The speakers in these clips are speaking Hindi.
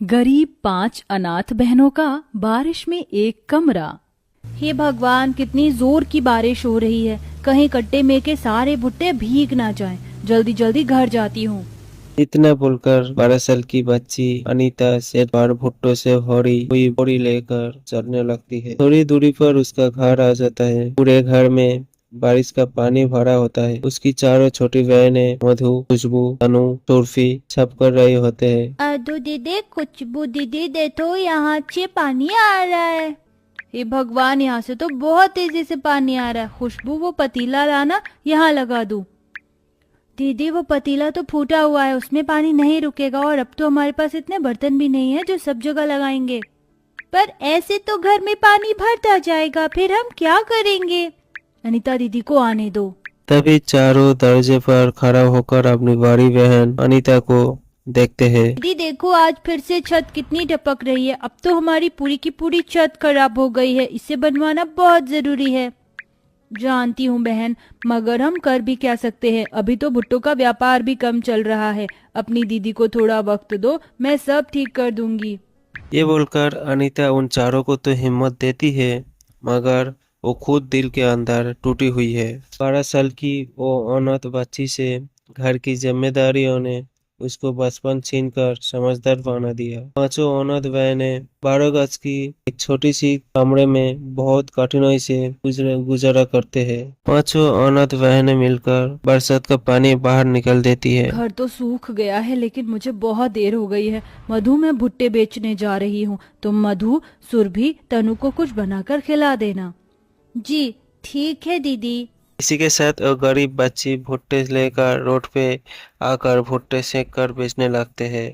गरीब 5 अनाथ बहनों का बारिश में एक कमरा। हे भगवान, कितनी जोर की बारिश हो रही है। कहीं कट्टे में के सारे भुट्टे भीग ना जाएं। जल्दी जल्दी घर जाती हूँ। इतना बोलकर 12 साल की बच्ची अनीता सेठ पर भुट्टो से भरी हुई बोरी लेकर चलने लगती है। थोड़ी दूरी पर उसका घर आ जाता है। पूरे घर में बारिश का पानी भरा होता है। उसकी चारों छोटी बहनें मधु, खुशबू, तनु, सुर्फी छप कर रहे होते हैं। अदो दीदी, खुशबू दीदी, देखो यहाँ से पानी आ रहा है। हे भगवान, यहाँ से तो बहुत तेजी से पानी आ रहा है। खुशबू, वो पतीला लाना, यहाँ लगा दूं। दीदी, वो पतीला तो फूटा हुआ है, उसमें पानी नहीं रुकेगा। और अब तो हमारे पास इतने बर्तन भी नहीं है जो सब जगह लगाएंगे। पर ऐसे तो घर में पानी भरता जाएगा, फिर हम क्या करेंगे? अनीता दीदी को आने दो। तभी चारों दरवाजे पर खड़ा होकर अपनी बड़ी बहन अनीता को देखते हैं। दीदी देखो, आज फिर से छत कितनी टपक रही है। अब तो हमारी पूरी की पूरी छत खराब हो गई है। इसे बनवाना बहुत जरूरी है। जानती हूँ बहन, मगर हम कर भी क्या सकते हैं। अभी तो भुट्टो का व्यापार भी कम चल रहा है। अपनी दीदी को थोड़ा वक्त दो, मैं सब ठीक कर दूंगी। ये बोलकर अनीता उन चारों को तो हिम्मत देती है, मगर वो खुद दिल के अंदर टूटी हुई है। 12 साल की वो अनाथ बच्ची से घर की जिम्मेदारियों ने उसको बचपन छीनकर समझदार बना दिया। पांचों अनाथ बहनें 12 गज की एक छोटी सी कमरे में बहुत कठिनाई से गुजारा करते हैं। पांचों अनाथ बहनें मिलकर बरसात का पानी बाहर निकल देती है। घर तो सूख गया है, लेकिन मुझे बहुत देर हो गई है। मधु, मैं भुट्टे बेचने जा रही हूँ। तुम मधु, सुरभि, तनु को कुछ बनाकर खिला देना। जी ठीक है दीदी। इसी के साथ वो गरीब बच्ची भुट्टे लेकर रोड पे आकर भुट्टे सेक कर बेचने लगते हैं।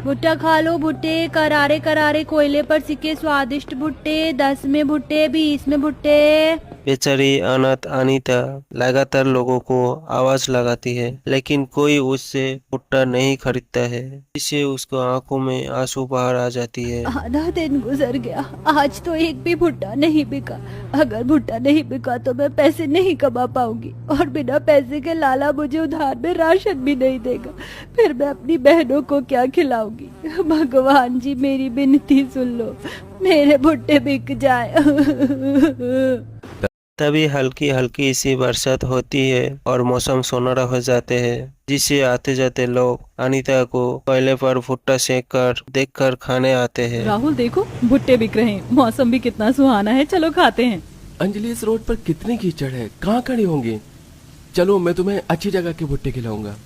भुट्टा खा लो भुट्टे, करारे करारे कोयले पर सिके स्वादिष्ट भुट्टे। 10 में भुट्टे, 20 में भुट्टे। बेचारी अनाथ अनीता लगातार लोगों को आवाज लगाती है, लेकिन कोई उससे भुट्टा नहीं खरीदता है। इससे उसको आंखों में आंसू बाहर आ जाती है। आधा दिन गुजर गया, आज तो एक भी भुट्टा नहीं बिका। अगर भुट्टा नहीं बिका तो मैं पैसे नहीं कमा पाऊंगी, और बिना पैसे के लाला मुझे उधार में राशन भी नहीं देगा। फिर मैं अपनी बहनों को क्या खिलाऊंगी? भगवान जी, मेरी विनती सुन लो, मेरे भुट्टे बिक जाए। तभी हल्की हल्की सी बरसात होती है और मौसम सुनहरा हो जाते हैं, जिससे आते जाते लोग अनीता को कोयले पर भुट्टा सेक कर देख कर खाने आते हैं। राहुल देखो, भुट्टे बिक रहे हैं। मौसम भी कितना सुहाना है, चलो खाते हैं। अंजलि, इस रोड पर कितनी कीचड़ है, कहाँ खड़ी होंगी? चलो, मैं तुम्हें अच्छी जगह के भुट्टे खिलाऊंगा।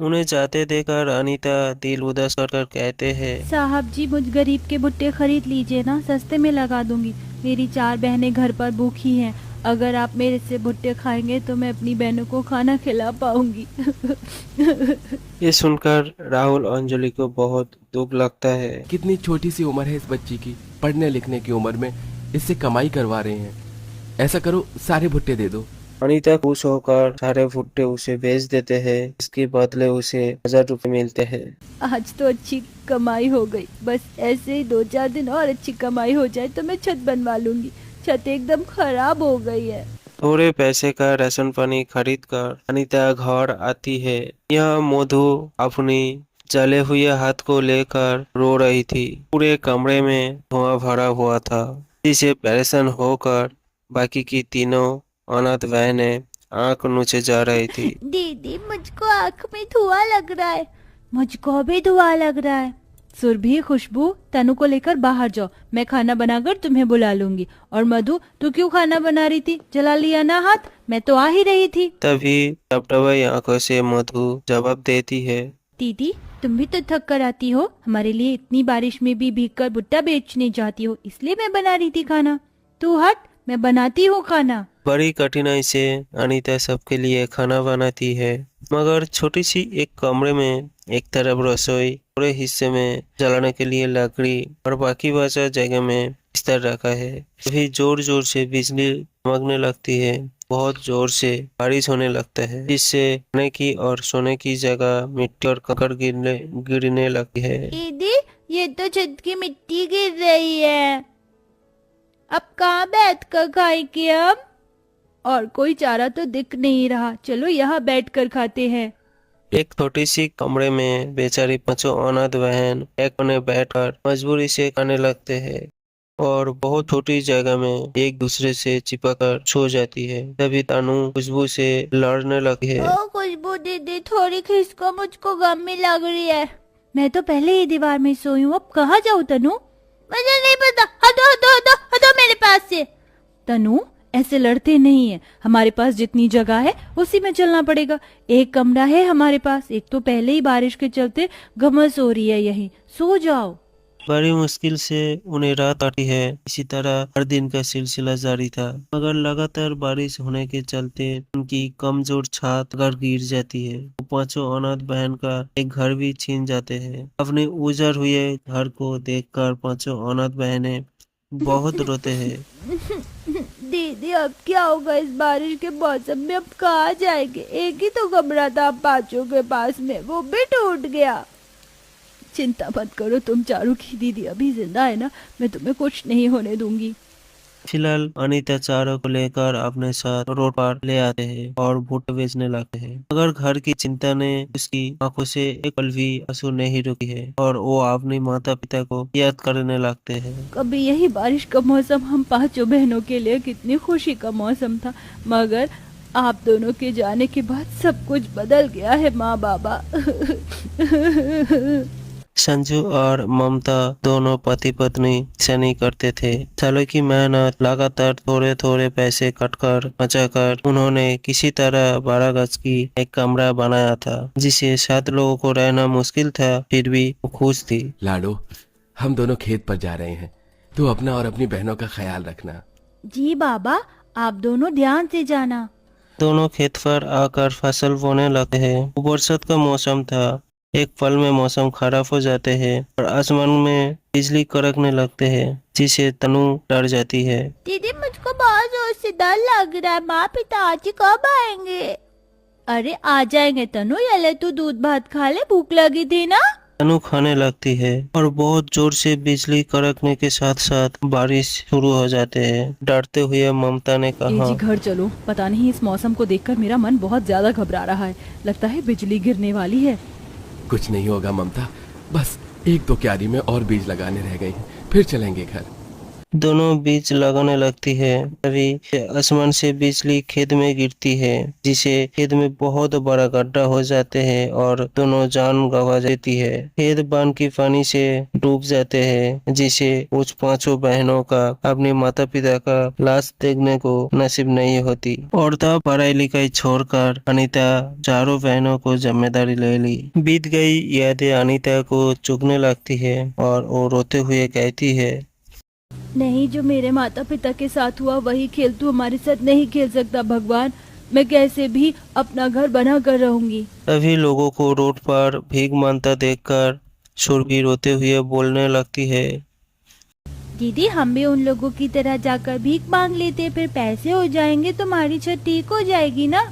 उन्हें जाते देखकर अनीता दिल उदास कर कहते हैं, साहब जी, मुझ गरीब के भुट्टे खरीद लीजिए ना, सस्ते में लगा दूंगी। मेरी 4 बहनें घर पर भूखी हैं। अगर आप मेरे से भुट्टे खाएंगे तो मैं अपनी बहनों को खाना खिला पाऊंगी। ये सुनकर राहुल अंजलि को बहुत दुख लगता है। कितनी छोटी सी उम्र है इस बच्ची की, पढ़ने लिखने की उम्र में इससे कमाई करवा रहे हैं। ऐसा करो, सारे भुट्टे दे दो। अनीता खुश होकर सारे भुट्टे उसे बेच देते हैं। इसके बदले उसे 1000 रुपए मिलते हैं। आज तो अच्छी कमाई हो गई। बस ऐसे ही 2-4 दिन और अच्छी कमाई हो जाए तो मैं छत बनवा लूंगी। छत एकदम खराब हो गई है। थोड़े पैसे का राशन पानी खरीद कर अनीता घर आती है। यह मधु अपनी जले हुए हाथ को लेकर रो रही थी। पूरे कमरे में धुआं भरा हुआ था, जिसे परेशान होकर बाकी की तीनों अनाथ बहनें आंख नोचे जा रही थी। दीदी, मुझको आँख में धुआं लग रहा है। मुझको भी धुआं लग रहा है। सुरभि, खुशबू, तनु को लेकर बाहर जाओ, मैं खाना बनाकर तुम्हें बुला लूंगी। और मधु, तू क्यों खाना बना रही थी? जला लिया ना हाथ, मैं तो आ ही रही थी। तभी टपटपाई आंखों से मधु जवाब देती है, दीदी, तुम भी तो थक कर आती हो। हमारे लिए इतनी बारिश में भी भीग कर भुट्टा बेचने जाती हो, इसलिए मैं बना रही थी खाना। तू हट, मैं बनाती हूँ खाना। बड़ी कठिनाई से अनीता सबके लिए खाना बनाती है, मगर छोटी सी एक कमरे में एक तरफ रसोई, पूरे हिस्से में जलाने के लिए लकड़ी और बाकी बचा जगह में बिस्तर रखा है। तभी जोर जोर से बिजली चमकने लगती है। बहुत जोर से बारिश होने लगता है, जिससे खाने की और सोने की जगह मिट्टी और कंकड़ गिरने लगती है। दीदी, ये तो छत की मिट्टी गिर रही है। अब कहाँ बैठ कर खाएंगे हम? और कोई चारा तो दिख नहीं रहा। चलो यहाँ बैठ कर खाते हैं। एक छोटी सी कमरे में बेचारी पांचों अनाथ बहन एक कोने बैठकर मजबूरी से खाने लगते हैं और बहुत छोटी जगह में एक दूसरे से चिपकर सो जाती है। तभी तनु खुशबू से लड़ने लगती है। ओ खुशबू दीदी, थोड़ी खिसको, मुझको गमी लग रही है। मैं तो पहले ही दीवार में सोई हूँ, अब कहाँ जाऊँ तनु? मुझे नहीं पता, हटो हटो हटो हटो मेरे पास से। तनु, ऐसे लड़ते नहीं है। हमारे पास जितनी जगह है उसी में चलना पड़ेगा। एक कमरा है हमारे पास, एक तो पहले ही बारिश के चलते घमस हो रही है, यहीं सो जाओ। बड़ी मुश्किल से उन्हें रात आती है। इसी तरह हर दिन का सिलसिला जारी था, मगर लगातार बारिश होने के चलते उनकी कमजोर छत घर गिर जाती है। वो पांचों अनाथ बहन का एक घर भी छीन जाते हैं। अपने उजड़ हुए घर को देखकर पांचों अनाथ बहनें बहुत रोते हैं। दीदी अब क्या होगा इस बारिश के मौसम में? अब कहाँ जाएंगे? एक ही तो कमरा था पांचों के पास में, वो भी टूट गया। चिंता मत करो तुम चारू की दीदी अभी जिंदा है ना, मैं तुम्हें कुछ नहीं होने दूंगी। फिलहाल अनीता चारों को लेकर अपने साथ रोड पर ले आते हैं और भुट्टे बेचने लगते हैं। मगर घर की चिंता ने उसकी आंखों से एक पल भी आंसू नहीं रुकी है और वो अपने माता पिता को याद करने लगते हैं। कभी यही बारिश का मौसम हम पांचों बहनों के लिए कितनी खुशी का मौसम था, मगर आप दोनों के जाने के बाद सब कुछ बदल गया है माँ बाबा। संजू और ममता दोनों पति पत्नी ऐसा नहीं करते थे। सालों की मेहनत, लगातार थोड़े थोड़े पैसे कटकर बचाकर उन्होंने किसी तरह 12 गज की एक कमरा बनाया था, जिसे 7 लोगों को रहना मुश्किल था, फिर भी वो खुश थी। लाडो, हम दोनों खेत पर जा रहे हैं, तू अपना और अपनी बहनों का ख्याल रखना। जी बाबा, आप दोनों ध्यान से जाना। दोनों खेत पर आकर फसल बोने लगते हैं। बरसात का मौसम था। एक पल में मौसम खराब हो जाते हैं और आसमान में बिजली कड़कने लगते हैं, जिसे तनु डर जाती है। दीदी मुझको बहुत जोर से डर लग रहा है, माँ पिताजी कब आएंगे? अरे आ जाएंगे तनु, ये ले तू दूध भात खा ले, भूख लगी थी ना। तनु खाने लगती है और बहुत जोर से बिजली कड़कने के साथ साथ बारिश शुरू हो जाते हैं। डरते हुए ममता ने कहा, जी घर चलो, पता नहीं इस मौसम को देखकर मेरा मन बहुत ज्यादा घबरा रहा है, लगता है बिजली गिरने वाली है। कुछ नहीं होगा ममता, बस 1-2 क्यारी में और बीज लगाने रह गए हैं, फिर चलेंगे घर। दोनों बीज लगाने लगती है। तभी आसमान से बिजली खेत में गिरती है, जिसे खेत में बहुत बड़ा गड्ढा हो जाते हैं और दोनों जान गंवा देती है। खेत बांध के पानी से डूब जाते हैं, जिसे उस पांचों बहनों का अपने माता पिता का लाश देखने को नसीब नहीं होती। और तब पढ़ाई लिखाई छोड़कर अनीता चारों बहनों को जिम्मेदारी ले ली। बीत गई यादें अनीता को चुभने लगती है और वो रोते हुए कहती है, नहीं, जो मेरे माता पिता के साथ हुआ वही खेल तू हमारे साथ नहीं खेल सकता भगवान। मैं कैसे भी अपना घर बना कर रहूंगी। तभी लोगों को रोड पर भीख मांगता देखकर सुरभि रोते हुए बोलने लगती है, दीदी हम भी उन लोगों की तरह जाकर भीख मांग लेते, फिर पैसे हो जाएंगे, तुम्हारी छत ठीक हो जाएगी ना।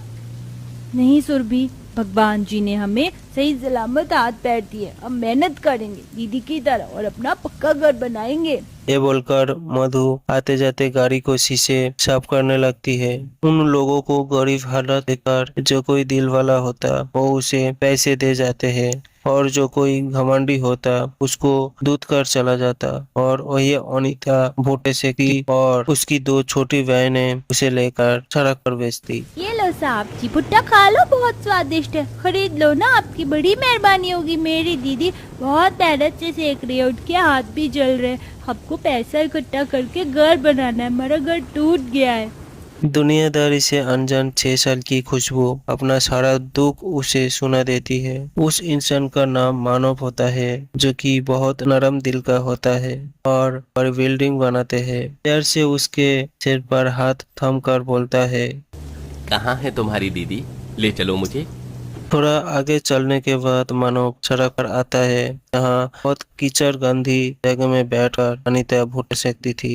नहीं सुरभि, भगवान जी ने हमें सही सलामत हाथ पैर दिए, हम मेहनत करेंगे दीदी की तरह और अपना पक्का घर बनाएंगे। ये बोलकर मधु आते जाते गाड़ी को शीशे साफ करने लगती है। उन लोगों को गरीब हालत देखकर जो कोई दिल वाला होता वो उसे पैसे दे जाते हैं और जो कोई घमंडी होता उसको दूध कर चला जाता। और वही अनीता भुट्टे सेकती और उसकी 2 छोटी बहनें उसे लेकर सड़क पर बेचती। ये लो साहब जी, भुट्टा खा लो, बहुत स्वादिष्ट है, खरीद लो ना, आपकी बड़ी मेहरबानी होगी। मेरी दीदी बहुत मेहनत से सेक रही है, उनके हाथ भी जल रहे हैं। हमको पैसा इकट्ठा करके घर बनाना है, हमारा घर टूट गया है। दुनियादारी से अनजान 6 साल की खुशबू अपना सारा दुख उसे सुना देती है। उस इंसान का नाम मानव होता है, जो कि बहुत नरम दिल का होता है और बिल्डिंग बनाते हैं। प्यार से उसके सिर पर हाथ थम कर बोलता है, कहाँ है तुम्हारी दीदी, ले चलो मुझे। थोड़ा आगे चलने के बाद मानव सड़क पर आता है, जहाँ बहुत कीचड़ गंदी जगह में बैठकर अनीता भुट्टे सेकती थी।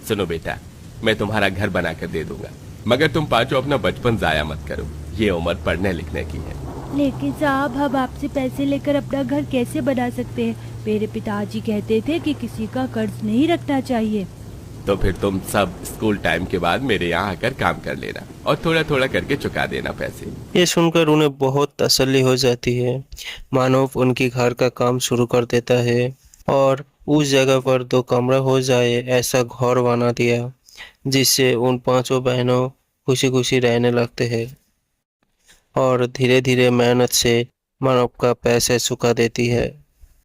सुनो बेटा, मैं तुम्हारा घर बना कर दे दूंगा, मगर तुम पांचों अपना बचपन जाया मत करो, ये उम्र पढ़ने लिखने की है। लेकिन साहब हम आपसे पैसे लेकर अपना घर कैसे बना सकते हैं? मेरे पिताजी कहते थे कि किसी का कर्ज नहीं रखना चाहिए। तो फिर तुम सब स्कूल टाइम के बाद मेरे यहाँ आकर काम कर लेना और थोड़ा थोड़ा करके चुका देना पैसे। ये सुनकर उन्हें बहुत तसल्ली हो जाती है। मानव उनकी घर का काम शुरू कर देता है और उस जगह पर 2 कमरा हो जाए ऐसा घर बना दिया, जिससे उन 5 बहनों खुशी खुशी रहने लगते हैं और धीरे धीरे मेहनत से मानव का पैसे चुका देती है।